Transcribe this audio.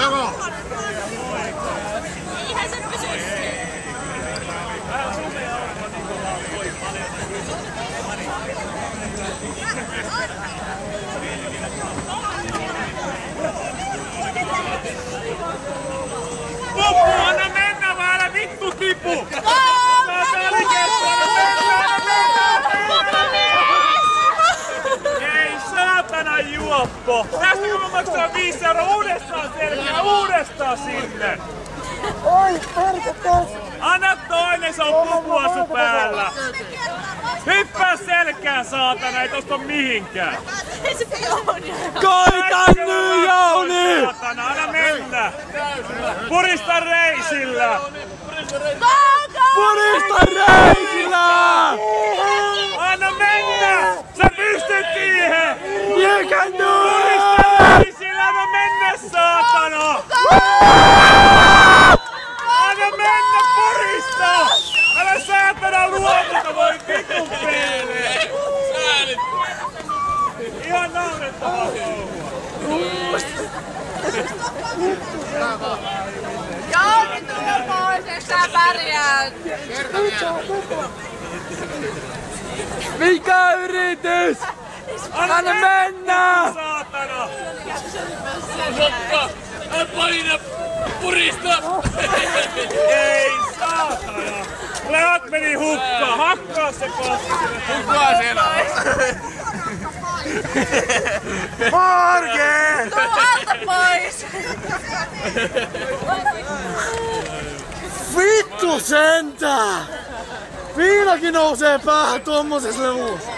Joko? Eihän se pysy. Puppu, anna mennä vaan, älä vittu tipu! Ei saatana juoppo! Tästä kun mä maksan 5 € uudestaan selkeä, uudestaan sinne! Oi, perkele! Anna toinen, se on pupuasu päällä! Hyppää selkään, saatana, ei tosta mihinkään! Koita nyt, Jouni! Saatana, anna mennä! Purista reisillä! Purista reisillä! Anna mennä! Sä pystyt siihen! You can do it! Purista reisillä, anna mennä, saatana! Anna mennä, purista! Älä saatana luovuta, voi vitun peelee! Ihan naurettavaa touhua! Jouni, tule pois, eikö sä pärjää? Mikä yritys? Anna mennä! Saatana! Paina purista! Ei saatana! Lehot meni hukkaan! Hakkaa se passi! Kukaan siellä on? Morgen! Tuu alta pois! Vittu sentään! Viinakin nousee päähän tommosessa levussa.